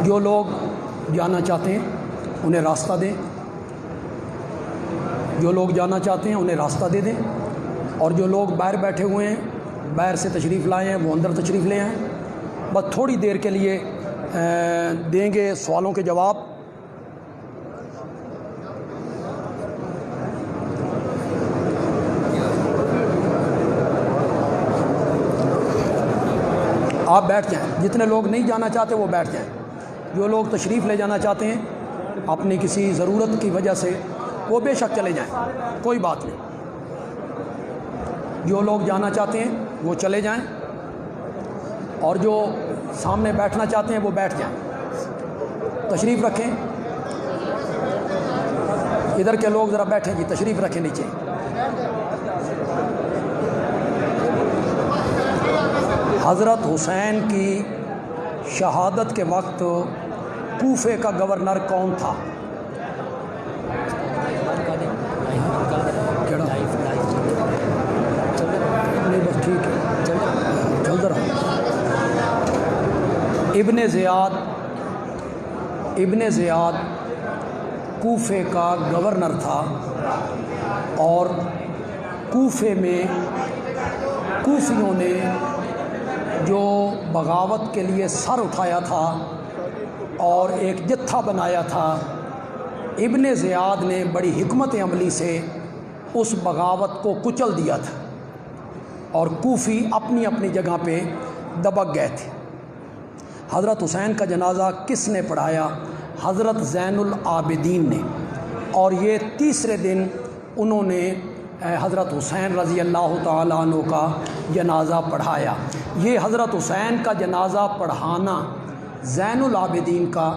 جو لوگ جانا چاہتے ہیں انہیں راستہ دیں، جو لوگ جانا چاہتے ہیں انہیں راستہ دے دیں، اور جو لوگ باہر بیٹھے ہوئے ہیں، باہر سے تشریف لائے ہیں، وہ اندر تشریف لے آئیں۔ بس تھوڑی دیر کے لیے دیں گے سوالوں کے جواب۔ آپ بیٹھ جائیں، جتنے لوگ نہیں جانا چاہتے وہ بیٹھ جائیں، جو لوگ تشریف لے جانا چاہتے ہیں اپنی کسی ضرورت کی وجہ سے وہ بے شک چلے جائیں، کوئی بات نہیں۔ جو لوگ جانا چاہتے ہیں وہ چلے جائیں، اور جو سامنے بیٹھنا چاہتے ہیں وہ بیٹھ جائیں۔ تشریف رکھیں، ادھر کے لوگ ذرا بیٹھیں جی، تشریف رکھیں نیچے۔ حضرت حسین کی شہادت کے وقت کوفے کا گورنر کون تھا؟ نہیں بس ٹھیک ہے، چل رہا۔ ابن زیاد کوفے کا گورنر تھا، اور کوفے میں کوفیوں نے جو بغاوت کے لیے سر اٹھایا تھا اور ایک جتھا بنایا تھا، ابن زیاد نے بڑی حکمت عملی سے اس بغاوت کو کچل دیا تھا، اور کوفی اپنی اپنی جگہ پہ دبک گئے تھے۔ حضرت حسین کا جنازہ کس نے پڑھایا؟ حضرت زین العابدین نے، اور یہ تیسرے دن انہوں نے حضرت حسین رضی اللہ تعالیٰ عنہ کا جنازہ پڑھایا۔ یہ حضرت حسین کا جنازہ پڑھانا زین العابدین کا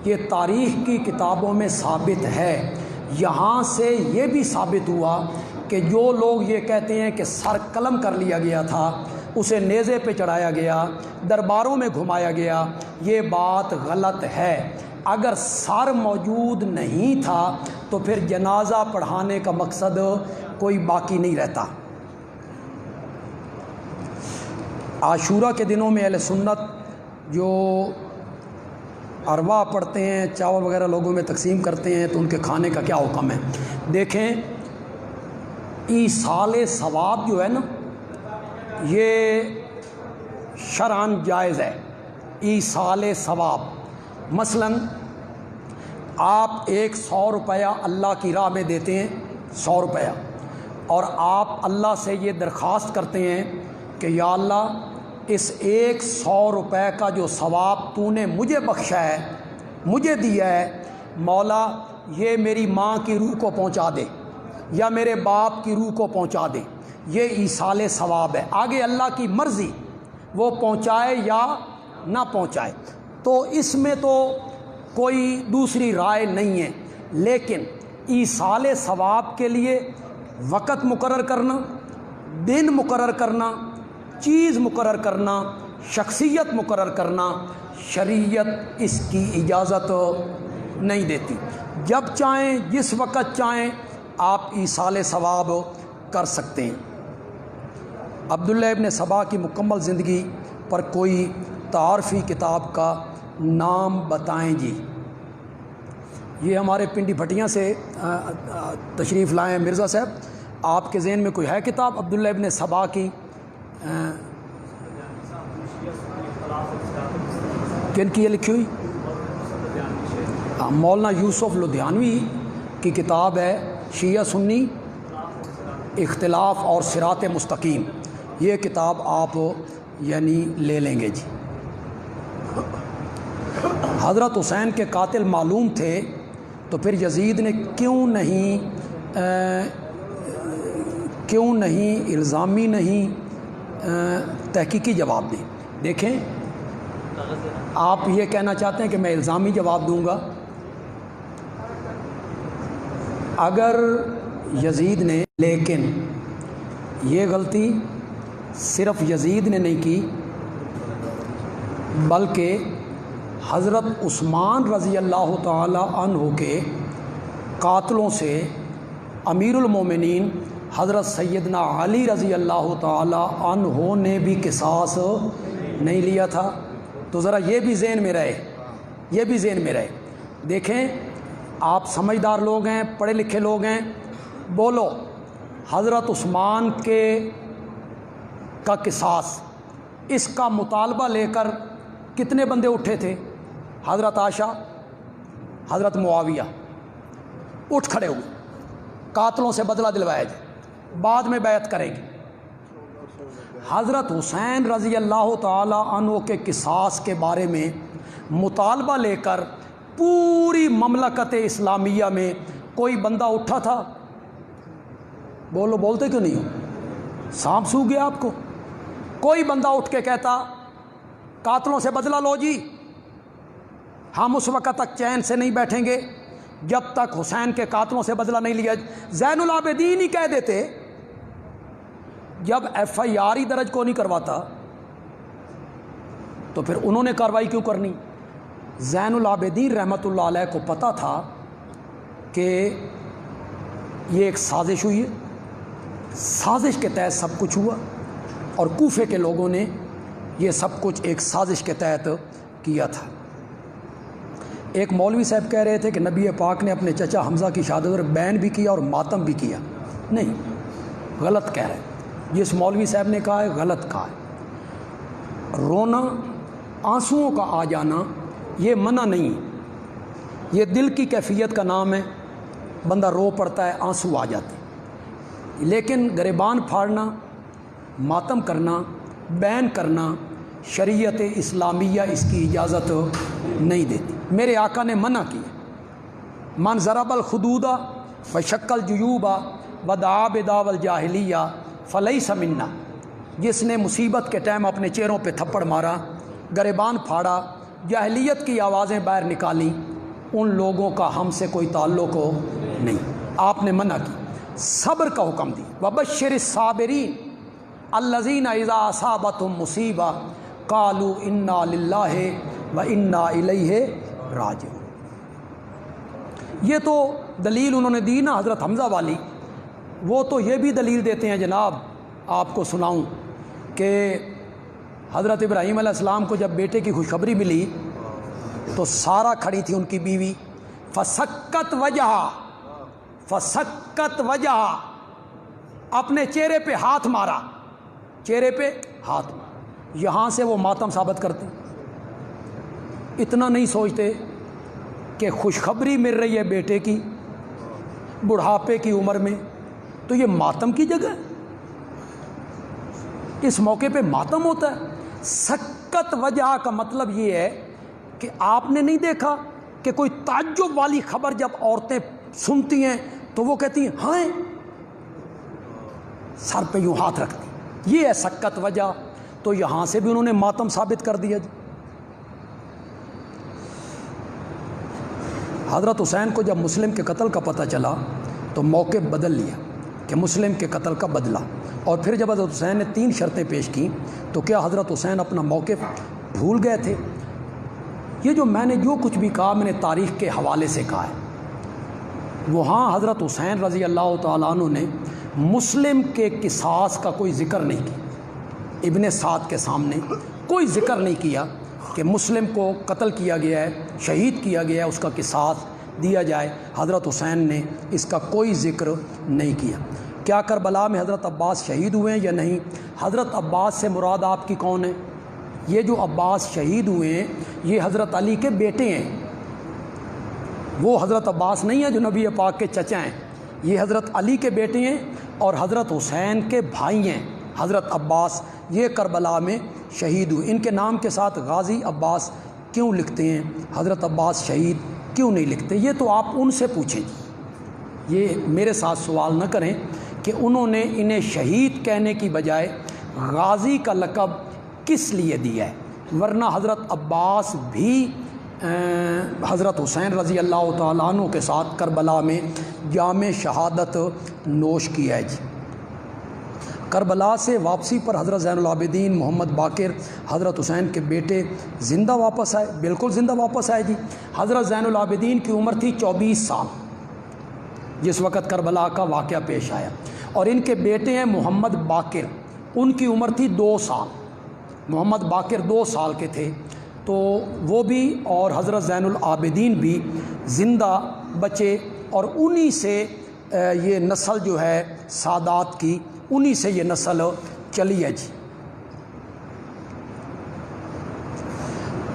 یہ تاریخ کی کتابوں میں ثابت ہے۔ یہاں سے یہ بھی ثابت ہوا کہ جو لوگ یہ کہتے ہیں کہ سر قلم کر لیا گیا تھا، اسے نیزے پہ چڑھایا گیا، درباروں میں گھمایا گیا، یہ بات غلط ہے۔ اگر سر موجود نہیں تھا تو پھر جنازہ پڑھانے کا مقصد کوئی باقی نہیں رہتا۔ عاشورہ کے دنوں میں اہل سنت جو اروا پڑھتے ہیں، چاول وغیرہ لوگوں میں تقسیم کرتے ہیں، تو ان کے کھانے کا کیا حکم ہے؟ دیکھیں، ایصال ثواب جو ہے نا، یہ شرعاً جائز ہے۔ ایصال ثواب، مثلاً آپ 100 روپیہ اللہ کی راہ میں دیتے ہیں، 100 روپیہ، اور آپ اللہ سے یہ درخواست کرتے ہیں کہ یا اللہ اس 100 روپے کا جو ثواب تو نے مجھے بخشا ہے، مجھے دیا ہے، مولا یہ میری ماں کی روح کو پہنچا دے، یا میرے باپ کی روح کو پہنچا دے۔ یہ ایصال ثواب ہے۔ آگے اللہ کی مرضی وہ پہنچائے یا نہ پہنچائے، تو اس میں تو کوئی دوسری رائے نہیں ہے۔ لیکن ایصال ثواب کے لیے وقت مقرر کرنا، دن مقرر کرنا، چیز مقرر کرنا، شخصیت مقرر کرنا، شریعت اس کی اجازت نہیں دیتی۔ جب چاہیں، جس وقت چاہیں، آپ ایصال ثواب کر سکتے ہیں۔ عبداللہ ابن سبا کی مکمل زندگی پر کوئی تعارفی کتاب کا نام بتائیں جی۔ یہ ہمارے پنڈی بھٹیاں سے تشریف لائے ہیں مرزا صاحب، آپ کے ذہن میں کوئی ہے کتاب عبداللہ ابن سبا کی؟ کن کی یہ لکھی ہوئی؟ مولانا یوسف لدھیانوی کی کتاب ہے شیعہ سنی اختلاف اور صراط مستقیم۔ یہ کتاب آپ یعنی لے لیں گے جی۔ حضرت حسین کے قاتل معلوم تھے تو پھر یزید نے کیوں نہیں الزامی نہیں تحقیقی جواب دیں؟ دیکھیں، آپ یہ کہنا چاہتے ہیں کہ میں الزامی جواب دوں گا؟ اگر یزید نے، لیکن یہ غلطی صرف یزید نے نہیں کی، بلکہ حضرت عثمان رضی اللہ تعالی عنہ کے قاتلوں سے امیر المومنین حضرت سیدنا علی رضی اللہ تعالی عنہ نے بھی قصاص نہیں لیا تھا۔ تو ذرا یہ بھی ذہن میں رہے یہ بھی ذہن میں رہے۔ دیکھیں آپ سمجھدار لوگ ہیں، پڑھے لکھے لوگ ہیں، بولو حضرت عثمان کا قصاص، اس کا مطالبہ لے کر کتنے بندے اٹھے تھے؟ حضرت عائشہ، حضرت معاویہ اٹھ کھڑے ہوئے، قاتلوں سے بدلہ دلوایا جائے، بعد میں بیعت کریں گے۔ حضرت حسین رضی اللہ تعالی عنہ کے قصاص کے بارے میں مطالبہ لے کر پوری مملکت اسلامیہ میں کوئی بندہ اٹھا تھا؟ بولو، بولتے کیوں نہیں ہو؟ سانپ سو گیا آپ کو؟ کوئی بندہ اٹھ کے کہتا قاتلوں سے بدلہ لو جی، ہم اس وقت تک چین سے نہیں بیٹھیں گے جب تک حسین کے قاتلوں سے بدلہ نہیں لیا؟ زین العابدین ہی کہہ دیتے جب ایف آئی آر ہی درج کو نہیں کرواتا تو پھر انہوں نے کارروائی کیوں کرنی؟ زین العابدین رحمۃ اللہ علیہ کو پتہ تھا کہ یہ ایک سازش ہوئی ہے، سازش کے تحت سب کچھ ہوا، اور کوفے کے لوگوں نے یہ سب کچھ ایک سازش کے تحت کیا تھا۔ ایک مولوی صاحب کہہ رہے تھے کہ نبی پاک نے اپنے چچا حمزہ کی شہادت پر بین بھی کیا اور ماتم بھی کیا۔ نہیں، غلط کہہ رہے ہیں۔ جس مولوی صاحب نے کہا ہے غلط کہا ہے۔ رونا، آنسوؤں کا آ جانا یہ منع نہیں، یہ دل کی کیفیت کا نام ہے، بندہ رو پڑتا ہے، آنسو آ جاتے ہیں، لیکن گریبان پھاڑنا، ماتم کرنا، بین کرنا شریعت اسلامیہ اس کی اجازت نہیں دیتی۔ میرے آقا نے منع کیا، من ضرب الخدود وشق الجیوب ودعا بدعوی الجاہلیہ فلیس منا، جس نے مصیبت کے ٹائم اپنے چہروں پہ تھپڑ مارا، گریبان پھاڑا، جاہلیت کی آوازیں باہر نکالی، ان لوگوں کا ہم سے کوئی تعلق ہو نہیں۔ آپ نے منع کی، صبر کا حکم دی، وبشر الصابرین الذین اذا اصابتهم مصیبہ قالوا انا للہ وانا الیہ راجعون۔ یہ تو دلیل انہوں نے دی نا حضرت حمزہ والی، وہ تو یہ بھی دلیل دیتے ہیں جناب، آپ کو سناؤں کہ حضرت ابراہیم علیہ السلام کو جب بیٹے کی خوشخبری ملی تو سارہ کھڑی تھی ان کی بیوی، فسکت وجہ، اپنے چہرے پہ ہاتھ مارا، چہرے پہ ہاتھ مارا، یہاں سے وہ ماتم ثابت کرتے۔ اتنا نہیں سوچتے کہ خوشخبری مل رہی ہے بیٹے کی بڑھاپے کی عمر میں، تو یہ ماتم کی جگہ ہے، اس موقع پہ ماتم ہوتا ہے۔ سکت وجہ کا مطلب یہ ہے کہ آپ نے نہیں دیکھا کہ کوئی تعجب والی خبر جب عورتیں سنتی ہیں تو وہ کہتی ہیں ہاں، سر پہ یوں ہاتھ رکھتی، یہ ہے سکت وجہ۔ تو یہاں سے بھی انہوں نے ماتم ثابت کر دیا جی۔ حضرت حسین کو جب مسلم کے قتل کا پتہ چلا تو موقف بدل لیا کہ مسلم کے قتل کا بدلہ، اور پھر جب حضرت حسین نے 3 شرطیں پیش کیں تو کیا حضرت حسین اپنا موقف بھول گئے تھے؟ یہ جو میں نے جو کچھ بھی کہا میں نے تاریخ کے حوالے سے کہا ہے۔ وہاں حضرت حسین رضی اللہ تعالیٰ عنہ نے مسلم کے قصاص کا کوئی ذکر نہیں کیا، ابن سعد کے سامنے کوئی ذکر نہیں کیا کہ مسلم کو قتل کیا گیا ہے، شہید کیا گیا ہے، اس کا قصاص دیا جائے۔ حضرت حسین نے اس کا کوئی ذکر نہیں کیا۔ کیا کربلا میں حضرت عباس شہید ہوئے ہیں یا نہیں؟ حضرت عباس سے مراد آپ کی کون ہے؟ یہ جو عباس شہید ہوئے ہیں یہ حضرت علی کے بیٹے ہیں، وہ حضرت عباس نہیں ہیں جو نبی پاک کے چچا ہیں، یہ حضرت علی کے بیٹے ہیں اور حضرت حسین کے بھائی ہیں حضرت عباس، یہ کربلا میں شہید ہوئے۔ ان کے نام کے ساتھ غازی عباس کیوں لکھتے ہیں، حضرت عباس شہید کیوں نہیں لکھتے؟ یہ تو آپ ان سے پوچھیں، یہ میرے ساتھ سوال نہ کریں کہ انہوں نے انہیں شہید کہنے کی بجائے غازی کا لقب کس لیے دیا ہے، ورنہ حضرت عباس بھی حضرت حسین رضی اللہ تعالیٰ عنہ کے ساتھ کربلا میں جام شہادت نوش کیا ہے جی۔ کربلا سے واپسی پر حضرت زین العابدین محمد باقر حضرت حسین کے بیٹے زندہ واپس آئے، بالکل زندہ واپس آئے جی۔ حضرت زین العابدین کی عمر تھی 24 سال جس وقت کربلا کا واقعہ پیش آیا، اور ان کے بیٹے ہیں محمد باقر، ان کی عمر تھی 2 سال، محمد باقر 2 سال کے تھے، تو وہ بھی اور حضرت زین العابدین بھی زندہ بچے، اور انہی سے یہ نسل جو ہے سادات کی، انہی سے یہ نسل چلی ہے جی۔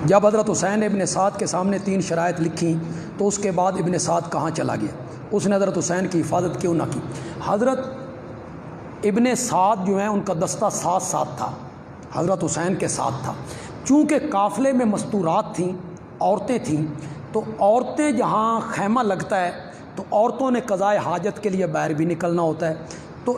جب حضرت حسین ابن سعد کے سامنے 3 شرائط لکھیں تو اس کے بعد ابن سعد کہاں چلا گیا؟ اس نے حضرت حسین کی حفاظت کیوں نہ کی؟ حضرت ابن سعد جو ہیں ان کا دستہ ساتھ تھا، حضرت حسین کے ساتھ تھا۔ چونکہ قافلے میں مستورات تھیں، عورتیں تھیں، تو عورتیں جہاں خیمہ لگتا ہے تو عورتوں نے قضائے حاجت کے لیے باہر بھی نکلنا ہوتا ہے، تو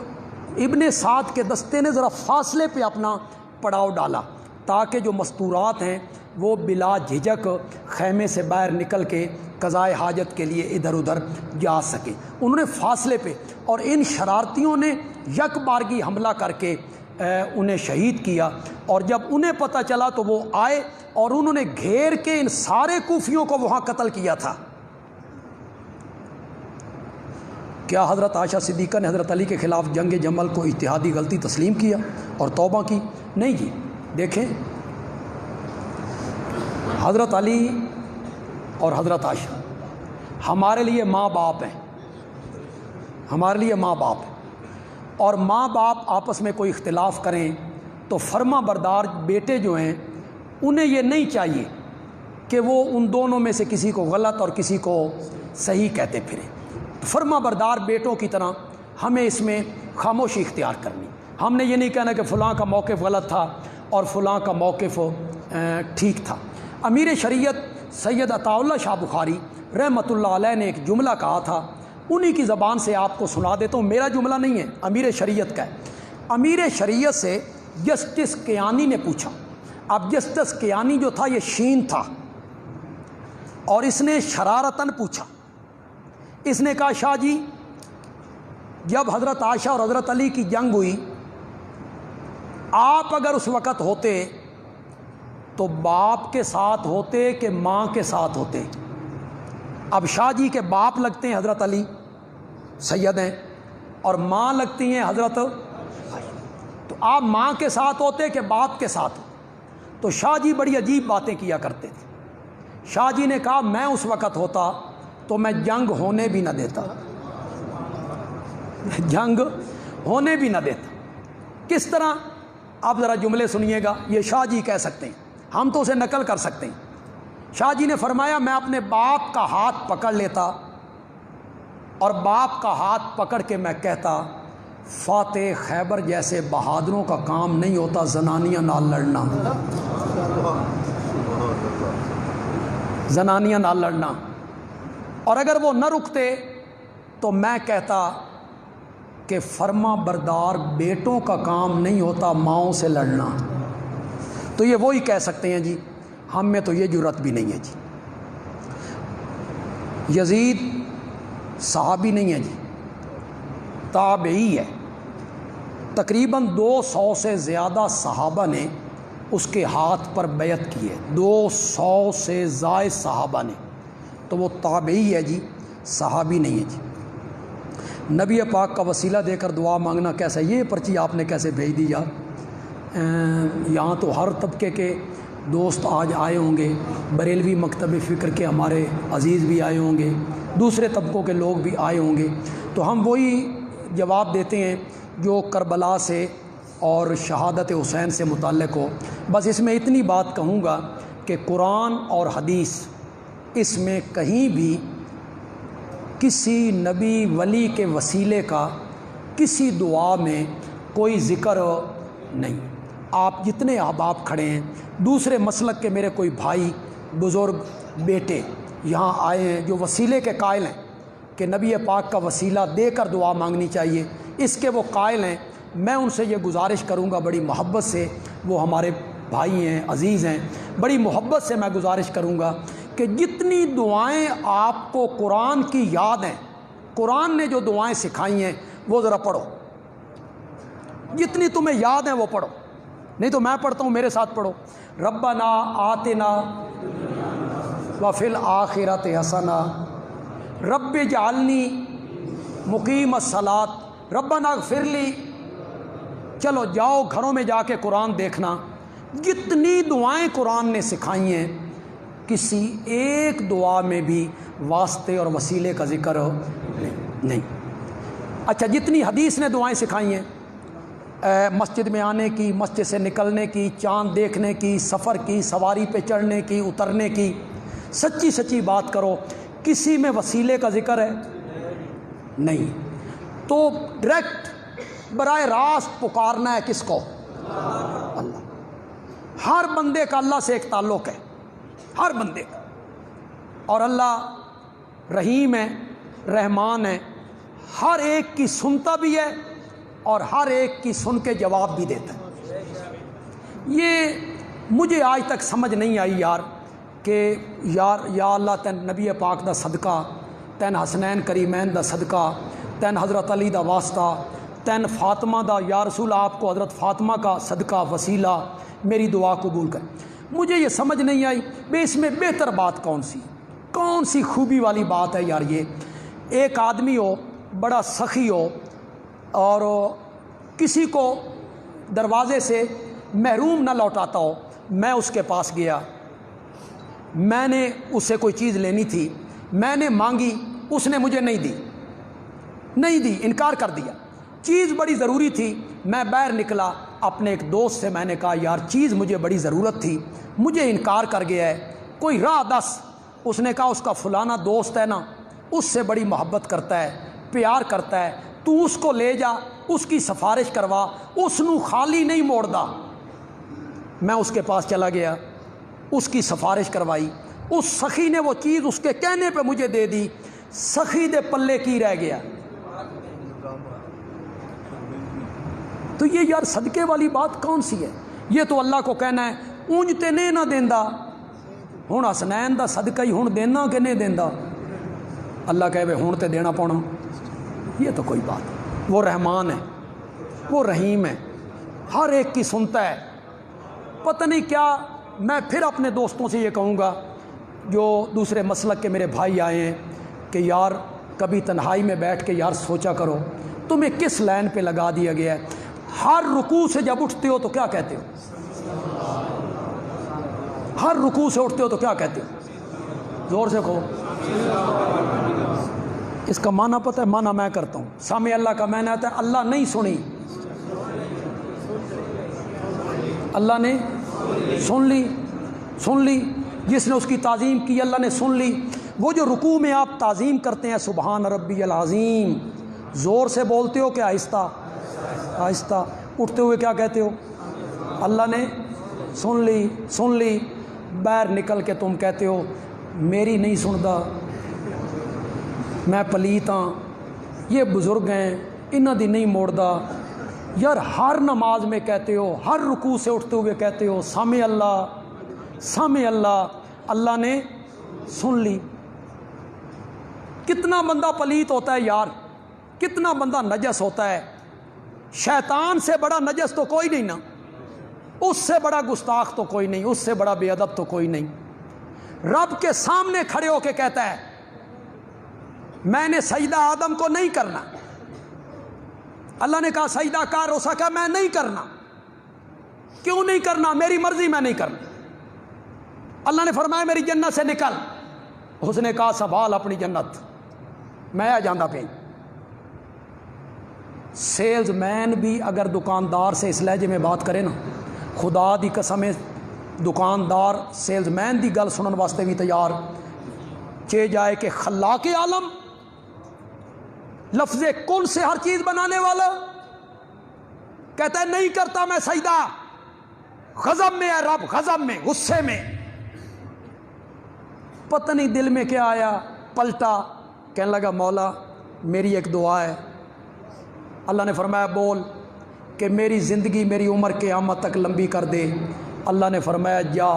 ابن سعد کے دستے نے ذرا فاصلے پہ اپنا پڑاؤ ڈالا تاکہ جو مستورات ہیں وہ بلا جھجک خیمے سے باہر نکل کے قضائے حاجت کے لیے ادھر ادھر جا سکے۔ انہوں نے فاصلے پہ، اور ان شرارتیوں نے یک بارگی حملہ کر کے انہیں شہید کیا، اور جب انہیں پتہ چلا تو وہ آئے اور انہوں نے گھیر کے ان سارے کوفیوں کو وہاں قتل کیا تھا۔ کیا حضرت عائشہ صدیقہ نے حضرت علی کے خلاف جنگ جمل کو اجتہادی غلطی تسلیم کیا اور توبہ کی؟ نہیں جی، دیکھیں حضرت علی اور حضرت عائشہ ہمارے لیے ماں باپ ہیں، ہمارے لیے ماں باپ ہیں، اور ماں باپ آپس میں کوئی اختلاف کریں تو فرما بردار بیٹے جو ہیں انہیں یہ نہیں چاہیے کہ وہ ان دونوں میں سے کسی کو غلط اور کسی کو صحیح کہتے پھریں۔ فرما بردار بیٹوں کی طرح ہمیں اس میں خاموشی اختیار کرنی۔ ہم نے یہ نہیں کہنا کہ فلاں کا موقف غلط تھا اور فلاں کا موقف ٹھیک تھا۔ امیر شریعت سید عطا اللہ شاہ بخاری رحمۃ اللہ علیہ نے ایک جملہ کہا تھا، انہی کی زبان سے آپ کو سنا دیتا ہوں، میرا جملہ نہیں ہے، امیر شریعت کا ہے۔ امیر شریعت سے جسٹس کیانی نے پوچھا، اب جسٹس کیانی جو تھا یہ شین تھا، اور اس نے شرارتاً پوچھا، اس نے کہا شاہ جی جب حضرت عائشہ اور حضرت علی کی جنگ ہوئی، آپ اگر اس وقت ہوتے تو باپ کے ساتھ ہوتے کہ ماں کے ساتھ ہوتے؟ اب شاہ جی کے باپ لگتے ہیں حضرت علی سید ہیں، اور ماں لگتی ہیں حضرت، تو آپ ماں کے ساتھ ہوتے کہ باپ کے ساتھ؟ تو شاہ جی بڑی عجیب باتیں کیا کرتے تھے۔ شاہ جی نے کہا میں اس وقت ہوتا تو میں جنگ ہونے بھی نہ دیتا، جنگ ہونے بھی نہ دیتا۔ کس طرح؟ آپ ذرا جملے سنیے گا، یہ شاہ جی کہہ سکتے ہیں، ہم تو اسے نقل کر سکتے ہیں۔ شاہ جی نے فرمایا میں اپنے باپ کا ہاتھ پکڑ لیتا اور باپ کا ہاتھ پکڑ کے میں کہتا فاتح خیبر جیسے بہادروں کا کام نہیں ہوتا زنانیاں نال لڑنا، زنانیاں نال لڑنا، اور اگر وہ نہ رکتے تو میں کہتا کہ فرما بردار بیٹوں کا کام نہیں ہوتا ماؤں سے لڑنا۔ تو یہ وہی کہہ سکتے ہیں جی، ہم میں تو یہ جرات بھی نہیں ہے جی۔ یزید صحابی نہیں ہے جی، تابعی ہے۔ تقریباً 200 سے زیادہ صحابہ نے اس کے ہاتھ پر بیعت کی ہے، 200 سے زائد صحابہ نے، تو وہ تابعی ہے جی، صحابی نہیں ہے جی۔ نبی پاک کا وسیلہ دے کر دعا مانگنا کیسا ہے؟ یہ پرچی آپ نے کیسے بھیج دی یار؟ یہاں تو ہر طبقے کے دوست آج آئے ہوں گے، بریلوی مکتب فکر کے ہمارے عزیز بھی آئے ہوں گے، دوسرے طبقوں کے لوگ بھی آئے ہوں گے، تو ہم وہی جواب دیتے ہیں جو کربلا سے اور شہادت حسین سے متعلق ہو۔ بس اس میں اتنی بات کہوں گا کہ قرآن اور حدیث اس میں کہیں بھی کسی نبی ولی کے وسیلے کا کسی دعا میں کوئی ذکر نہیں۔ آپ جتنے احباب کھڑے ہیں، دوسرے مسلک کے میرے کوئی بھائی بزرگ بیٹے یہاں آئے ہیں جو وسیلے کے قائل ہیں کہ نبی پاک کا وسیلہ دے کر دعا مانگنی چاہیے، اس کے وہ قائل ہیں، میں ان سے یہ گزارش کروں گا بڑی محبت سے، وہ ہمارے بھائی ہیں، عزیز ہیں، بڑی محبت سے میں گزارش کروں گا کہ جتنی دعائیں آپ کو قرآن کی یاد ہیں، قرآن نے جو دعائیں سکھائی ہیں وہ ذرا پڑھو، جتنی تمہیں یاد ہیں وہ پڑھو، نہیں تو میں پڑھتا ہوں، میرے ساتھ پڑھو۔ ربنا آتنا وفی الآخرۃ حسنہ رب اجعلنی مقیم الصلاۃ ربنا اغفر لی۔ چلو جاؤ گھروں میں جا کے قرآن دیکھنا، جتنی دعائیں قرآن نے سکھائی ہیں کسی ایک دعا میں بھی واسطے اور وسیلے کا ذکر نہیں۔ اچھا، جتنی حدیث نے دعائیں سکھائی ہیں، مسجد میں آنے کی، مسجد سے نکلنے کی، چاند دیکھنے کی، سفر کی، سواری پہ چڑھنے کی، اترنے کی، سچی سچی بات کرو، کسی میں وسیلے کا ذکر ہے؟ نہیں۔ تو ڈائریکٹ براہ راست پکارنا ہے کس کو؟ اللہ۔ ہر بندے کا اللہ سے ایک تعلق ہے، ہر بندے کا، اور اللہ رحیم ہے، رحمان ہے، ہر ایک کی سنتا بھی ہے اور ہر ایک کی سن کے جواب بھی دیتا ہے۔ یہ مجھے آج تک سمجھ نہیں آئی یار کہ یا اللہ تین نبی پاک دا صدقہ، تین حسنین کریمین دا صدقہ، تین حضرت علی دا واسطہ، تین فاطمہ دا، یا رسول آپ کو حضرت فاطمہ کا صدقہ وسیلہ میری دعا قبول کر۔ مجھے یہ سمجھ نہیں آئی بے اس میں بہتر بات کون سی خوبی والی بات ہے یار؟ یہ ایک آدمی ہو، بڑا سخی ہو، اور کسی کو دروازے سے محروم نہ لوٹاتا ہو، میں اس کے پاس گیا، میں نے اس سے کوئی چیز لینی تھی، میں نے مانگی، اس نے مجھے نہیں دی، انکار کر دیا، چیز بڑی ضروری تھی، میں باہر نکلا، اپنے ایک دوست سے میں نے کہا یار چیز مجھے بڑی ضرورت تھی، مجھے انکار کر گیا ہے، کوئی راہ دس۔ اس نے کہا اس کا فلانا دوست ہے نا، اس سے بڑی محبت کرتا ہے، پیار کرتا ہے، تو اس کو لے جا، اس کی سفارش کروا، اس نو خالی نہیں موڑدا۔ میں اس کے پاس چلا گیا، اس کی سفارش کروائی، اس سخی نے وہ چیز اس کے کہنے پہ مجھے دے دی، سخی دے پلے کی رہ گیا۔ تو یہ یار صدقے والی بات کون سی ہے؟ یہ تو اللہ کو کہنا ہے اونج تے نہیں نہ دیندا، ہن حسنین دا صدقہ ہی ہن دینا کہ نہیں دیندا؟ اللہ کہے ہن تے دینا پونا۔ یہ تو کوئی بات، وہ رحمان ہے، وہ رحیم ہے، ہر ایک کی سنتا ہے۔ پتہ نہیں کیا، میں پھر اپنے دوستوں سے یہ کہوں گا جو دوسرے مسلک کے میرے بھائی آئے ہیں کہ یار کبھی تنہائی میں بیٹھ کے یار سوچا کرو تمہیں کس لائن پہ لگا دیا گیا ہے۔ ہر رکوع سے جب اٹھتے ہو تو کیا کہتے ہو؟ ہر رکوع سے اٹھتے ہو تو کیا کہتے ہو؟ زور سے کہو۔ اس کا معنی پتہ ہے؟ معنی میں کرتا ہوں۔ سامع اللہ کا معنی آتا ہے اللہ نہیں سنی، اللہ نے سن لی، جس نے اس کی تعظیم کی اللہ نے سن لی۔ وہ جو رکوع میں آپ تعظیم کرتے ہیں سبحان ربی العظیم، زور سے بولتے ہو کہ آہستہ آہستہ؟ اٹھتے ہوئے کیا کہتے ہو؟ اللہ نے سن لی۔ باہر نکل کے تم کہتے ہو میری نہیں سندا، میں پلیت ہاں، یہ بزرگ ہیں انہاں دی نہیں موڑدا۔ یار ہر نماز میں کہتے ہو، ہر رکوع سے اٹھتے ہوئے کہتے ہو سامع اللہ، اللہ نے سن لی۔ کتنا بندہ پلیت ہوتا ہے یار، کتنا بندہ نجس ہوتا ہے۔ شیطان سے بڑا نجس تو کوئی نہیں نا، اس سے بڑا گستاخ تو کوئی نہیں، اس سے بڑا بے ادب تو کوئی نہیں۔ رب کے سامنے کھڑے ہو کے کہتا ہے میں نے سجدہ آدم کو نہیں کرنا، اللہ نے کہا سجدہ کر، اس نے کہا میں نہیں کرنا۔ کیوں نہیں کرنا؟ میری مرضی، میں نہیں کرنا۔ اللہ نے فرمایا میری جنت سے نکل، اس نے کہا سنبھال اپنی جنت، میں آ جاندہ پہ۔ سیلز مین بھی اگر دکاندار سے اس لہجے میں بات کرے نا، خدا دی قسم ہے دکاندار سیلز مین دی گل سنن واسطے بھی تیار، چے جائے کہ خلاق عالم، لفظ کن سے ہر چیز بنانے والا کہتا ہے نہیں کرتا میں سجدہ، غضب میں ہے رب، غضب میں، غصے میں۔ پتہ نہیں دل میں کیا آیا، پلٹا، کہنے لگا مولا میری ایک دعا ہے۔ اللہ نے فرمایا بول، کہ میری زندگی میری عمر قیامت تک لمبی کر دے۔ اللہ نے فرمایا جا،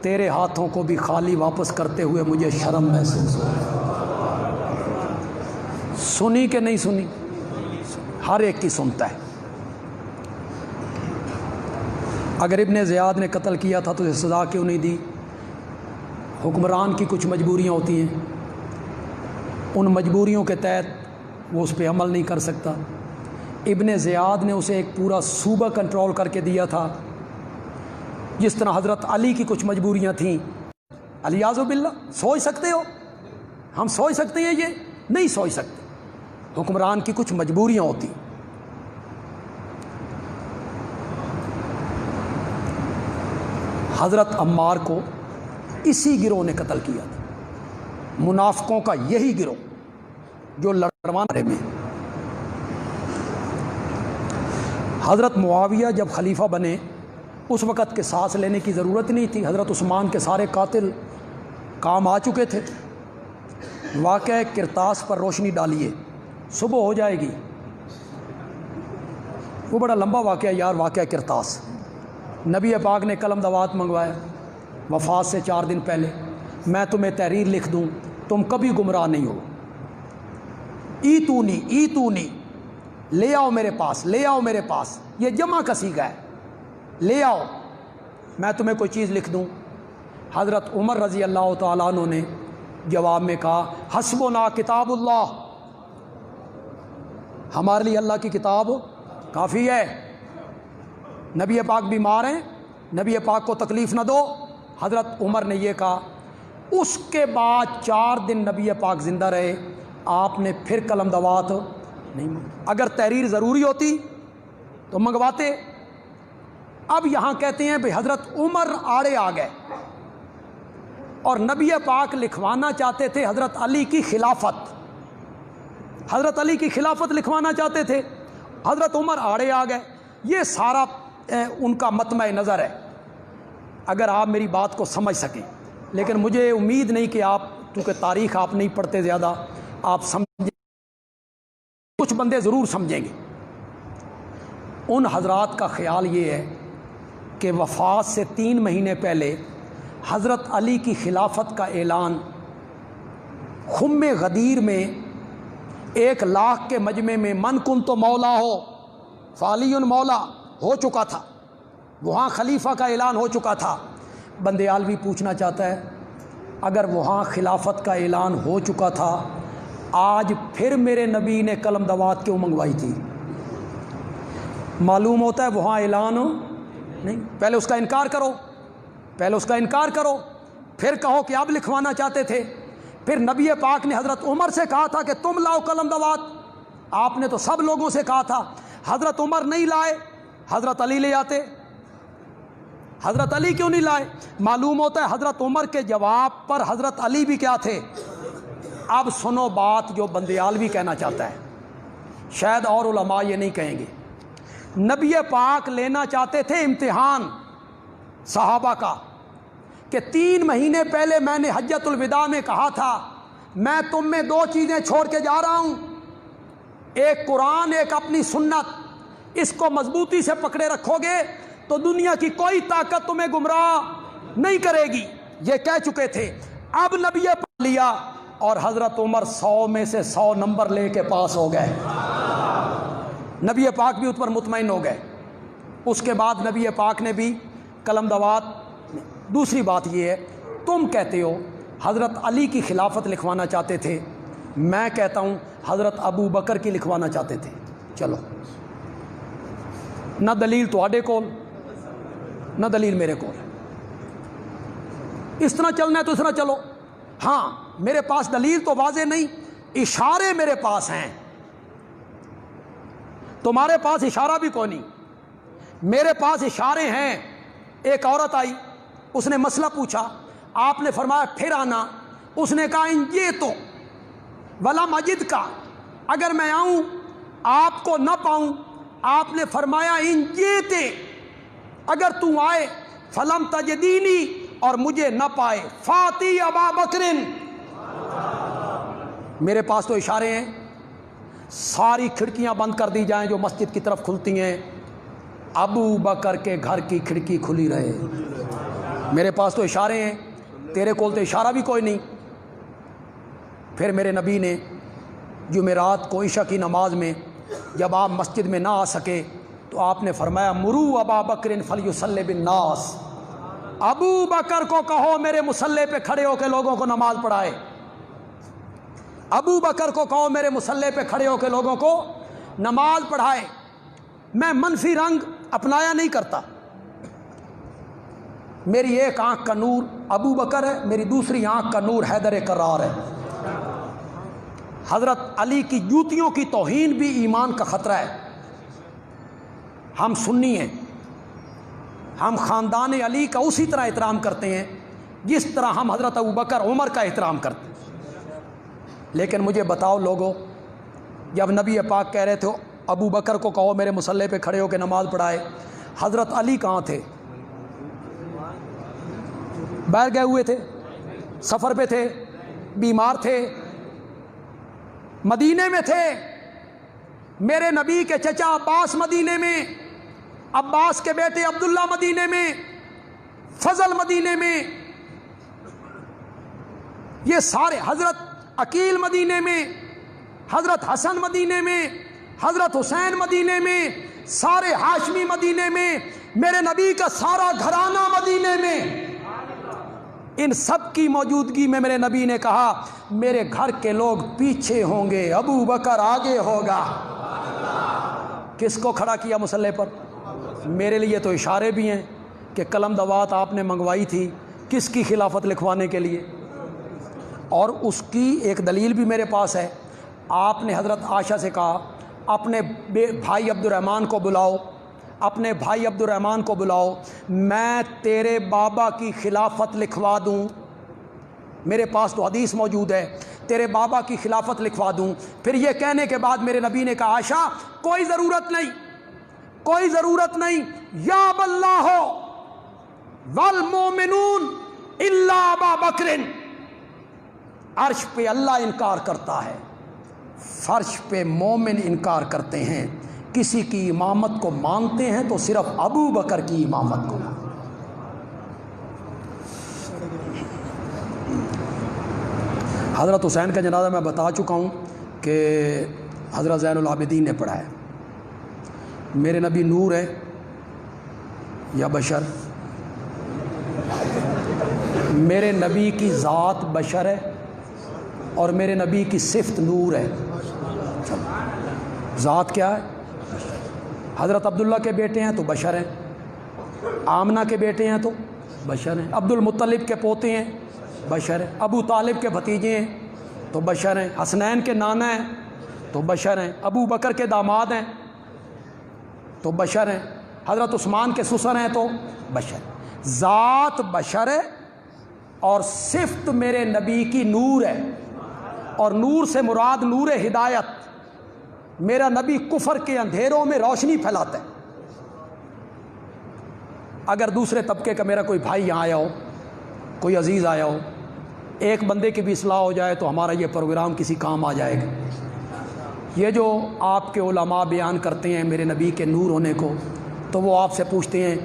تیرے ہاتھوں کو بھی خالی واپس کرتے ہوئے مجھے شرم محسوس ہو۔ سنی کہ نہیں سنی؟ ہر ایک کی سنتا ہے۔ اگر ابن زیاد نے قتل کیا تھا تو اسے سزا کیوں نہیں دی؟ حکمران کی کچھ مجبوریاں ہوتی ہیں، ان مجبوریوں کے تحت وہ اس پہ عمل نہیں کر سکتا۔ ابن زیاد نے اسے ایک پورا صوبہ کنٹرول کر کے دیا تھا، جس طرح حضرت علی کی کچھ مجبوریاں تھیں. الیاذ باللہ. سوچ سکتے ہو؟ ہم سوچ سکتے ہیں؟ یہ نہیں سوچ سکتے. حکمران کی کچھ مجبوریاں ہوتی. حضرت عمار کو اسی گروہ نے قتل کیا تھا، منافقوں کا یہی گروہ جو لڑوانے میں. حضرت معاویہ جب خلیفہ بنے اس وقت کے سانس لینے کی ضرورت نہیں تھی. حضرت عثمان کے سارے قاتل کام آ چکے تھے. واقعہ کرتاس پر روشنی ڈالیے، صبح ہو جائے گی. وہ بڑا لمبا واقعہ یار، واقعہ کرتاس. نبی پاک نے قلم دوات منگوایا وفات سے 4 دن پہلے، میں تمہیں تحریر لکھ دوں تم کبھی گمراہ نہیں ہو. ایتونی لے آؤ میرے پاس، لے آؤ میرے پاس. یہ جمع کا صیغہ ہے، لے آؤ میں تمہیں کوئی چیز لکھ دوں. حضرت عمر رضی اللہ تعالیٰ عنہ نے جواب میں کہا حسبنا کتاب اللہ، ہمارے لیے اللہ کی کتاب کافی ہے. نبی پاک بیمار ہیں، نبی پاک کو تکلیف نہ دو. حضرت عمر نے یہ کہا. اس کے بعد 4 دن نبی پاک زندہ رہے، آپ نے پھر قلم دوات نہیں منگوائی. اگر تحریر ضروری ہوتی تو منگواتے. اب یہاں کہتے ہیں بھئی حضرت عمر آڑے آ گئے اور نبی پاک لکھوانا چاہتے تھے حضرت علی کی خلافت، حضرت علی کی خلافت لکھوانا چاہتے تھے. حضرت عمر آڑے آ گئے. یہ سارا ان کا مطمع نظر ہے، اگر آپ میری بات کو سمجھ سکیں. لیکن مجھے امید نہیں کہ آپ، کیونکہ تاریخ آپ نہیں پڑھتے زیادہ، آپ سمجھیں. کچھ بندے ضرور سمجھیں گے. ان حضرات کا خیال یہ ہے کہ وفات سے 3 مہینے پہلے حضرت علی کی خلافت کا اعلان خم غدیر میں 1 لاکھ کے مجمع میں من کن تو مولا ہو فعلی مولا ہو چکا تھا. وہاں خلیفہ کا اعلان ہو چکا تھا. بندیالوی پوچھنا چاہتا ہے اگر وہاں خلافت کا اعلان ہو چکا تھا، آج پھر میرے نبی نے قلم دوات کیوں منگوائی تھی؟ معلوم ہوتا ہے وہاں اعلان نہیں. پہلے اس کا انکار کرو، پہلے اس کا انکار کرو، پھر کہو کہ اب لکھوانا چاہتے تھے. پھر نبی پاک نے حضرت عمر سے کہا تھا کہ تم لاؤ قلم دوات. آپ نے تو سب لوگوں سے کہا تھا. حضرت عمر نہیں لائے، حضرت علی لے آتے. حضرت علی کیوں نہیں لائے؟ معلوم ہوتا ہے حضرت عمر کے جواب پر حضرت علی بھی کیا تھے. اب سنو بات جو بندیالوی کہنا چاہتا ہے، شاید اور علماء یہ نہیں کہیں گے. نبی پاک لینا چاہتے تھے امتحان صحابہ کا کہ 3 مہینے پہلے میں نے حجۃ الوداع میں کہا تھا میں تم میں 2 چیزیں چھوڑ کے جا رہا ہوں، ایک قرآن، ایک اپنی سنت. اس کو مضبوطی سے پکڑے رکھو گے تو دنیا کی کوئی طاقت تمہیں گمراہ نہیں کرے گی. یہ کہہ چکے تھے. اب نبی پاک لیا اور حضرت عمر 100 میں سے 100 نمبر لے کے پاس ہو گئے. نبی پاک بھی اس پر مطمئن ہو گئے. اس کے بعد نبی پاک نے بھی قلم دوات. دوسری بات یہ ہے، تم کہتے ہو حضرت علی کی خلافت لکھوانا چاہتے تھے، میں کہتا ہوں حضرت ابو بکر کی لکھوانا چاہتے تھے. چلو، نہ دلیل تواڈے کول نہ دلیل میرے کول. اس طرح چلنا ہے تو اس طرح چلو. ہاں میرے پاس دلیل تو واضح نہیں، اشارے میرے پاس ہیں. تمہارے پاس اشارہ بھی کوئی نہیں، میرے پاس اشارے ہیں. ایک عورت آئی، اس نے مسئلہ پوچھا، آپ نے فرمایا پھر آنا. اس نے کہا ان یہ تو ولا مجد کا، اگر میں آؤں آپ کو نہ پاؤں. آپ نے فرمایا ان جیتے، اگر تو آئے فلم تجدینی اور مجھے نہ پائے فاتی ابا بکرن. میرے پاس تو اشارے ہیں. ساری کھڑکیاں بند کر دی جائیں جو مسجد کی طرف کھلتی ہیں، ابو بکر کے گھر کی کھڑکی کھلی رہے. میرے پاس تو اشارے ہیں، تیرے کول تو اشارہ بھی کوئی نہیں. پھر میرے نبی نے جمعرات کو عشاء کی نماز میں جب آپ مسجد میں نہ آ سکے تو آپ نے فرمایا مرو ابا بکر فلیصلی بالناس، ابو بکر کو کہو میرے مصلی پہ کھڑے ہو کے لوگوں کو نماز پڑھائے. ابو بکر کو کہو میرے مصلی پہ کھڑے ہو کے لوگوں کو نماز پڑھائے. میں منفی رنگ اپنایا نہیں کرتا. میری ایک آنکھ کا نور ابو بکر ہے، میری دوسری آنکھ کا نور حیدر کرار ہے۔ حضرت علی کی جوتیوں کی توہین بھی ایمان کا خطرہ ہے۔ ہم سنی ہیں، ہم خاندان علی کا اسی طرح احترام کرتے ہیں جس طرح ہم حضرت ابو بکر عمر کا احترام کرتے ہیں۔ لیکن مجھے بتاؤ لوگو، جب نبی پاک کہہ رہے تھے ابو بکر کو کہو میرے مصلی پہ کھڑے ہو کے نماز پڑھائے، حضرت علی کہاں تھے؟ باہر گئے ہوئے تھے، سفر پہ تھے، بیمار تھے، مدینے میں تھے۔ میرے نبی کے چچا عباس مدینے میں، عباس کے بیٹے عبداللہ مدینے میں، فضل مدینے میں، یہ سارے، حضرت عقیل مدینے میں، حضرت حسن مدینے میں، حضرت حسین مدینے میں، سارے ہاشمی مدینے میں، میرے نبی کا سارا گھرانہ مدینے میں۔ ان سب کی موجودگی میں میرے نبی نے کہا میرے گھر کے لوگ پیچھے ہوں گے، ابو بکر آگے ہوگا۔ کس کو کھڑا کیا مصلی پر؟ میرے لیے تو اشارے بھی ہیں کہ قلم دوات آپ نے منگوائی تھی کس کی خلافت لکھوانے کے لیے، اور اس کی ایک دلیل بھی میرے پاس ہے۔ آپ نے حضرت عائشہ سے کہا اپنے بھائی عبد الرحمن کو بلاؤ، اپنے بھائی عبد الرحمن کو بلاؤ، میں تیرے بابا کی خلافت لکھوا دوں۔ میرے پاس تو حدیث موجود ہے، تیرے بابا کی خلافت لکھوا دوں۔ پھر یہ کہنے کے بعد میرے نبی نے کہا عائشہ کوئی ضرورت نہیں، کوئی ضرورت نہیں، یا اللہ والمومنون الا ابا بکر۔ عرش پہ اللہ انکار کرتا ہے، فرش پہ مومن انکار کرتے ہیں۔ کسی کی امامت کو مانتے ہیں تو صرف ابو بکر کی امامت کو۔ حضرت حسین کا جنازہ میں بتا چکا ہوں کہ حضرت زین العابدین نے پڑھا ہے۔ میرے نبی نور ہے یا بشر؟ میرے نبی کی ذات بشر ہے اور میرے نبی کی صفت نور ہے۔ ذات کیا ہے؟ حضرت عبداللہ کے بیٹے ہیں تو بشر ہیں، آمنہ کے بیٹے ہیں تو بشر ہیں، عبد المطلب کے پوتے ہیں بشر ہیں، ابو طالب کے بھتیجے ہیں تو بشر ہیں، حسنین کے نانا ہیں تو بشر ہیں، ابو بکر کے داماد ہیں تو بشر ہیں، حضرت عثمان کے سسر ہیں تو بشر۔ ذات بشر ہے اور صفت میرے نبی کی نور ہے، اور نور سے مراد نور ہدایت۔ میرا نبی کفر کے اندھیروں میں روشنی پھیلاتا ہے۔ اگر دوسرے طبقے کا میرا کوئی بھائی یہاں آیا ہو، کوئی عزیز آیا ہو، ایک بندے کی بھی اصلاح ہو جائے تو ہمارا یہ پروگرام کسی کام آ جائے گا۔ یہ جو آپ کے علماء بیان کرتے ہیں میرے نبی کے نور ہونے کو، تو وہ آپ سے پوچھتے ہیں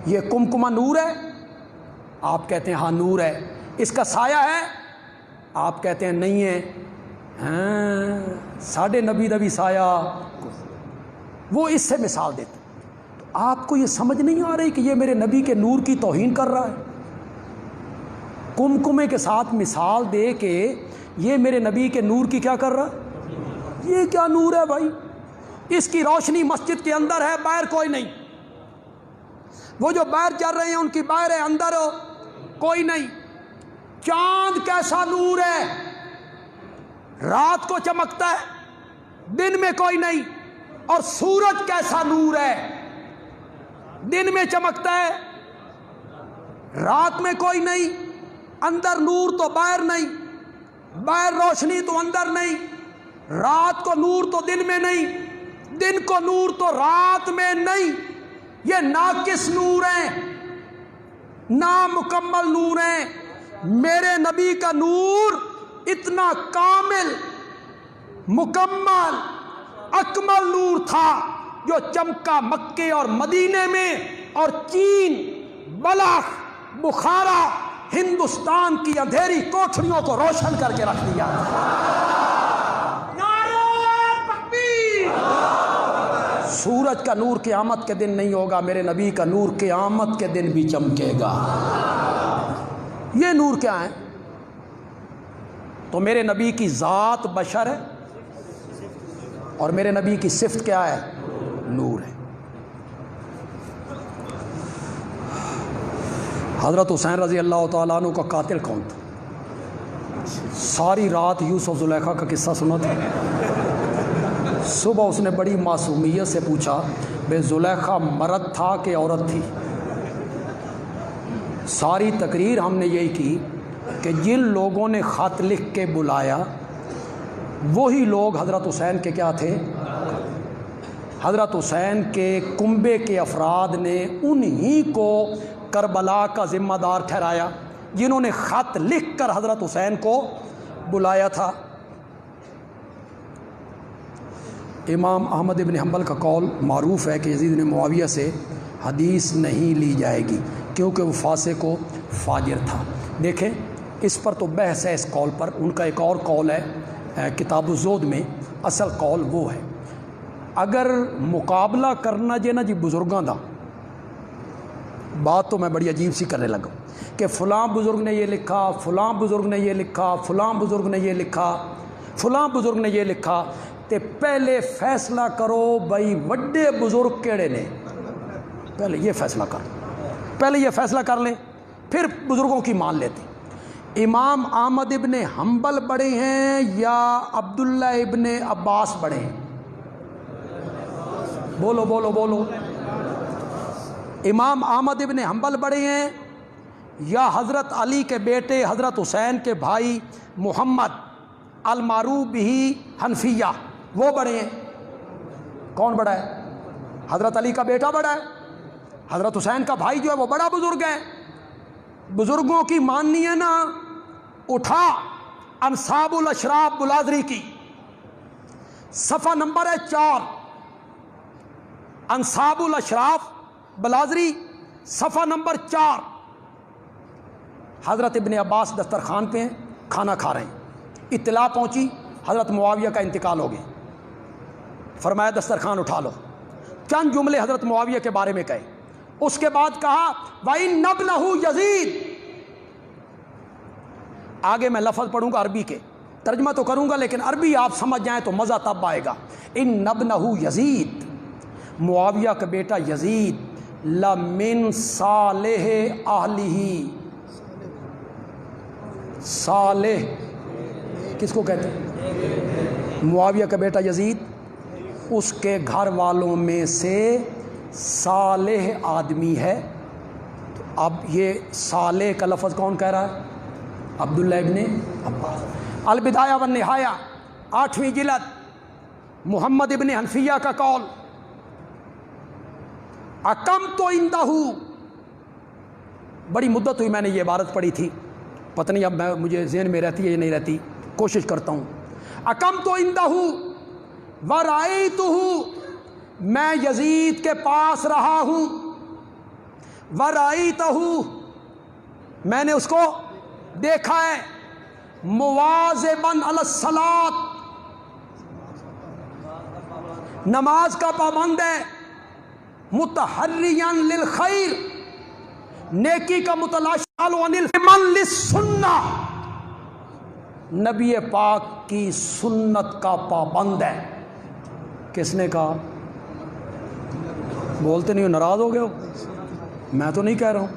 یہ کمکمہ نور ہے؟ آپ کہتے ہیں ہاں نور ہے۔ اس کا سایہ ہے؟ آپ کہتے ہیں نہیں ہے۔ ساڈے نبی دا بھی سایہ، وہ اس سے مثال دیتے۔ تو آپ کو یہ سمجھ نہیں آ رہی کہ یہ میرے نبی کے نور کی توہین کر رہا ہے؟ کمکمے کے ساتھ مثال دے کے یہ میرے نبی کے نور کی کیا کر رہا ہے؟ یہ کیا نور ہے بھائی؟ اس کی روشنی مسجد کے اندر ہے، باہر کوئی نہیں۔ وہ جو باہر چل رہے ہیں ان کی باہر ہے، اندر کوئی نہیں۔ چاند کیسا نور ہے، رات کو چمکتا ہے، دن میں کوئی نہیں۔ اور سورج کیسا نور ہے، دن میں چمکتا ہے، رات میں کوئی نہیں۔ اندر نور تو باہر نہیں، باہر روشنی تو اندر نہیں، رات کو نور تو دن میں نہیں، دن کو نور تو رات میں نہیں۔ یہ ناقص نور ہیں، نامکمل نور ہیں۔ میرے نبی کا نور اتنا کامل، مکمل، اکمل نور تھا جو چمکا مکے اور مدینے میں، اور چین، بلخ، بخارا، ہندوستان کی اندھیری کوٹھریوں کو روشن کر کے رکھ دیا۔ نعرہ تکبیر! سورج کا نور قیامت کے دن نہیں ہوگا، میرے نبی کا نور قیامت کے دن بھی چمکے گا۔ یہ نور کیا ہے؟ تو میرے نبی کی ذات بشر ہے اور میرے نبی کی صفت کیا ہے؟ نور ہے۔ حضرت حسین رضی اللہ تعالیٰ عنہ کا قاتل کون تھا؟ ساری رات یوسف زلیخا کا قصہ سنا تھا. صبح اس نے بڑی معصومیت سے پوچھا بے زلیخا مرد تھا کہ عورت تھی؟ ساری تقریر ہم نے یہی کی کہ جن لوگوں نے خط لکھ کے بلایا وہی لوگ حضرت حسین کے کیا تھے؟ حضرت حسین کے کنبے کے افراد نے انہی کو کربلا کا ذمہ دار ٹھہرایا جنہوں نے خط لکھ کر حضرت حسین کو بلایا تھا. امام احمد ابن حنبل کا قول معروف ہے کہ یزید بن معاویہ سے حدیث نہیں لی جائے گی کیونکہ وہ فاسق و فاجر تھا. دیکھیں اس پر تو بحث ہے اس قول پر. ان کا ایک اور قول ہے کتاب الزہد میں. اصل قول وہ ہے اگر مقابلہ کرنا جے نا جی بزرگاں دا بات تو میں بڑی عجیب سی کرنے لگا کہ فلاں بزرگ نے یہ لکھا، فلاں بزرگ نے یہ لکھا، فلاں بزرگ نے یہ لکھا، فلاں بزرگ نے یہ لکھا، تے پہلے فیصلہ کرو بھائی وڈے بزرگ کیڑے نے. پہلے یہ فیصلہ کر لیں پھر بزرگوں کی مان لیتے. امام احمد ابن حنبل بڑے ہیں یا عبداللہ ابن عباس بڑے ہیں؟ بولو بولو بولو. امام احمد ابن حنبل بڑے ہیں یا حضرت علی کے بیٹے حضرت حسین کے بھائی محمد المعروف بہ حنفیہ وہ بڑے ہیں؟ کون بڑا ہے؟ حضرت علی کا بیٹا بڑا ہے. حضرت حسین کا بھائی جو ہے وہ بڑا بزرگ ہے. بزرگوں کی ماننی ہے نا. اٹھا انصاب الاشراف بلازری کی صفحہ نمبر ہے 4. انصاب الاشراف بلازری صفحہ نمبر 4. حضرت ابن عباس دسترخوان پہ ہیں، کھانا کھا رہے ہیں. اطلاع پہنچی حضرت معاویہ کا انتقال ہو گیا. فرمایا دسترخوان اٹھا لو. چند جملے حضرت معاویہ کے بارے میں کہے. اس کے بعد کہا وَإِنَّ ابْنَهُ یزید. آگے میں لفظ پڑھوں گا عربی کے، ترجمہ تو کروں گا لیکن عربی آپ سمجھ جائیں تو مزہ تب آئے گا. إِنَّ ابْنَهُ یزید، معاویہ کا بیٹا یزید، لَمِن صالح اہلہ. صالح کس کو کہتے ہیں؟ معاویہ کا بیٹا یزید اس کے گھر والوں میں سے صالح آدمی ہے. تو اب یہ صالح کا لفظ کون کہہ رہا ہے؟ عبداللہ ابن عباس. البدایہ والنہایہ 8ویں جلد محمد ابن حنفیہ کا قول. اقمت عندہ، بڑی مدت ہوئی میں نے یہ عبارت پڑھی تھی، پتہ نہیں اب مجھے ذہن میں رہتی ہے یا نہیں رہتی، کوشش کرتا ہوں. اقمت عندہ ورأیتہ، میں یزید کے پاس رہا ہوں. ورأیتہ، میں نے اس کو دیکھا ہے. مواظبا علی الصلاۃ، نماز کا پابند ہے. متحریا للخیر، نیکی کا متلاشی. من للسنہ، نبی پاک کی سنت کا پابند ہے. کس نے کہا؟ بولتے نہیں ہو، ناراض ہو گئے ہو؟ میں تو نہیں کہہ رہا ہوں،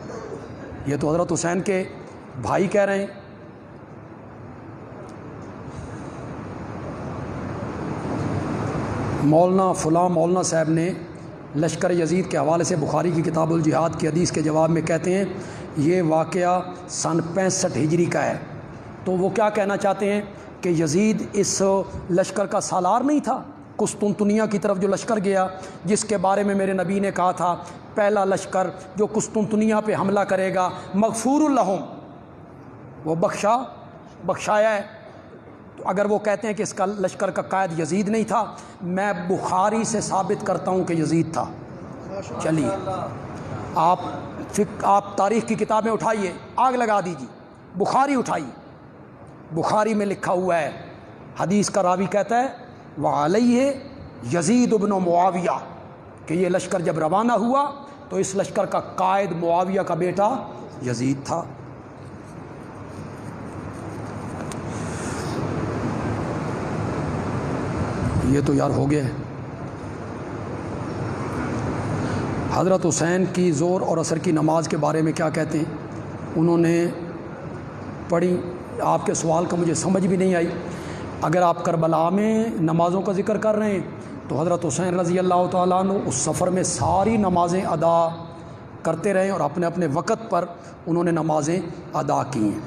یہ تو حضرت حسین کے بھائی کہہ رہے ہیں. مولانا صاحب نے لشکر یزید کے حوالے سے بخاری کی کتاب الجہاد کی حدیث کے جواب میں کہتے ہیں یہ واقعہ سن 65 ہجری کا ہے. تو وہ کیا کہنا چاہتے ہیں کہ یزید اس لشکر کا سالار نہیں تھا؟ قسطنطنیہ کی طرف جو لشکر گیا، جس کے بارے میں میرے نبی نے کہا تھا پہلا لشکر جو قسطنطنیہ پہ حملہ کرے گا مغفور لہم، وہ بخشایا ہے. تو اگر وہ کہتے ہیں کہ اس کا لشکر کا قائد یزید نہیں تھا، میں بخاری سے ثابت کرتا ہوں کہ یزید تھا. چلیے آپ تاریخ کی کتابیں اٹھائیے، آگ لگا دیجیے، بخاری اٹھائیے. بخاری میں لکھا ہوا ہے، حدیث کا راوی کہتا ہے وعلیہ یزید بن معاویہ، کہ یہ لشکر جب روانہ ہوا تو اس لشکر کا قائد معاویہ کا بیٹا یزید تھا. یہ تو یار ہو گیا ہے. حضرت حسین کی زور اور عصر کی نماز کے بارے میں کیا کہتے ہیں؟ انہوں نے پڑھی. آپ کے سوال کا مجھے سمجھ بھی نہیں آئی. اگر آپ کربلا میں نمازوں کا ذکر کر رہے ہیں تو حضرت حسین رضی اللہ تعالیٰ عنہ اس سفر میں ساری نمازیں ادا کرتے رہے اور اپنے اپنے وقت پر انہوں نے نمازیں ادا کی ہیں.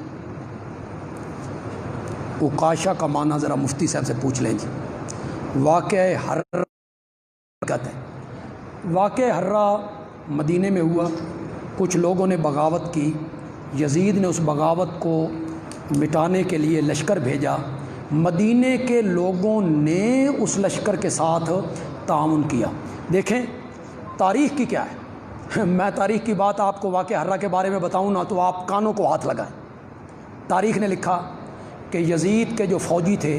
عکاشہ کا معنی ذرا مفتی صاحب سے پوچھ لیں جی. واقعہ حرہ کہتے ہیں. واقعہ حرہ مدینے میں ہوا. کچھ لوگوں نے بغاوت کی. یزید نے اس بغاوت کو مٹانے کے لیے لشکر بھیجا. مدینے کے لوگوں نے اس لشکر کے ساتھ تعاون کیا. دیکھیں تاریخ کی کیا ہے. میں تاریخ کی بات آپ کو واقعہ حرہ کے بارے میں بتاؤں نا تو آپ کانوں کو ہاتھ لگائیں. تاریخ نے لکھا کہ یزید کے جو فوجی تھے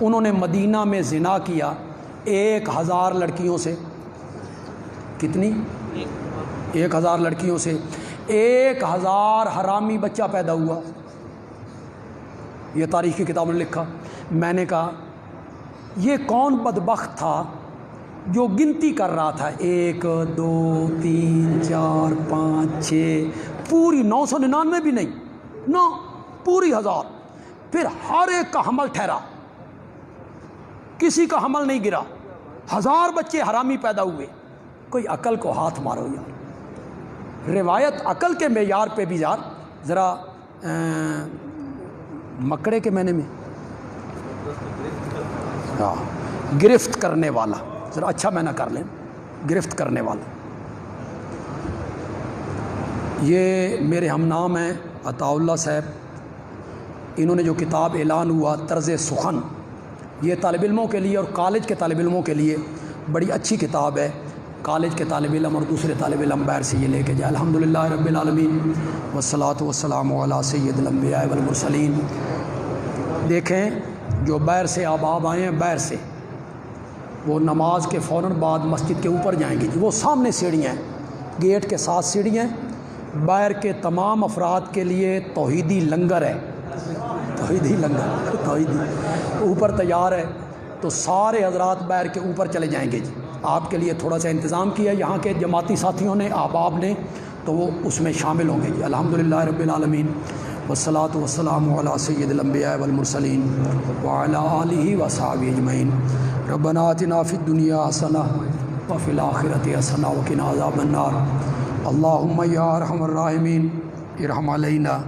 انہوں نے مدینہ میں زنا کیا 1000 لڑکیوں سے. کتنی؟ 1000 لڑکیوں سے. 1000 حرامی بچہ پیدا ہوا. یہ تاریخ کی کتابوں نے لکھا. میں نے کہا یہ کون بدبخت تھا جو گنتی کر رہا تھا 1 2 3 4 5 6 پوری 999 بھی نہیں نو پوری 1000. پھر ہر ایک کا حمل ٹھہرا, کسی کا حمل نہیں گرا. 1000 بچے حرامی پیدا ہوئے. کوئی عقل کو ہاتھ مارو یار. روایت عقل کے معیار پہ بھی یار ذرا مکڑے کے معنی میں ہاں گرفت کرنے والا ذرا اچھا معنی کر لیں. گرفت کرنے والا. یہ میرے ہم نام ہیں عطاء اللہ صاحب. انہوں نے جو کتاب اعلان ہوا طرز سخن, یہ طالب علموں کے لیے اور کالج کے طالب علموں کے لیے بڑی اچھی کتاب ہے. کالج کے طالب علم اور دوسرے طالب علم باہر سے یہ لے کے جائے. الحمدللہ رب العالمین والصلاۃ والسلام علی سید الانبیاء والمرسلین. دیکھیں جو باہر سے احباب آئے ہیں باہر سے, وہ نماز کے فوراً بعد مسجد کے اوپر جائیں گے جی. وہ سامنے سیڑھیاں ہیں, گیٹ کے ساتھ سیڑھیاں ہیں. باہر کے تمام افراد کے لیے توحیدی لنگر ہے. توحیدی لنگر توحیدی اوپر تیار ہے. تو سارے حضرات باہر کے اوپر چلے جائیں گے جی. آپ کے لیے تھوڑا سا انتظام کیا یہاں کے جماعتی ساتھیوں نے احباب نے, تو وہ اس میں شامل ہوں گے جی. الحمدللہ رب العالمین والصلاۃ والسلام علی سید الانبیاء والمرسلین وعلی آلہ وصحبہ اجمعین. ربنا آتنا فی الدنیا حسنہ وفی الآخرۃ حسنہ وقنا عذاب النار. اللہم یا ارحم الراحمین ارحم علینا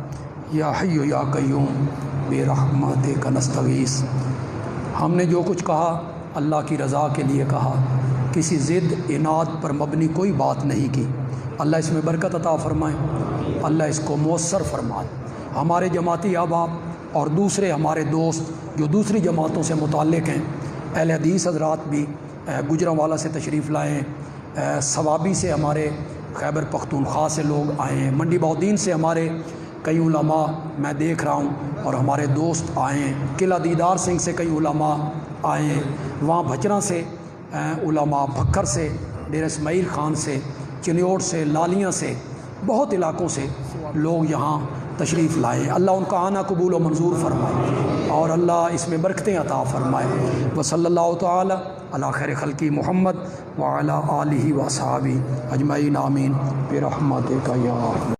یا حی یا قیوم برحمتک نستغیث. ہم نے جو کچھ کہا اللہ کی رضا کے لیے کہا, کسی ضد عناد پر مبنی کوئی بات نہیں کی. اللہ اس میں برکت عطا فرمائے, اللہ اس کو مؤثر فرمائے. ہمارے جماعتی احباب اور دوسرے ہمارے دوست جو دوسری جماعتوں سے متعلق ہیں, اہل حدیث حضرات بھی گجرانوالہ سے تشریف لائے ہیں, ثوابی سے ہمارے خیبر پختونخوا سے لوگ آئے ہیں, منڈی بہودین سے ہمارے کئی علماء میں دیکھ رہا ہوں اور ہمارے دوست آئے ہیں, قلعہ دیدار سنگھ سے کئی علماء آئے ہیں, وہاں بھچراں سے علماء, بھکر سے, ڈیرہ اسماعیل خان سے, چنیوڑ سے, لالیاں سے, بہت علاقوں سے لوگ یہاں تشریف لائے. اللہ ان کا آنا قبول و منظور فرمائے اور اللہ اس میں برکتیں عطا فرمائے. وصلی اللہ تعالی علی خیر خلقی محمد وعلی آلہ وصحبہ اجمعین آمین برحمتک یا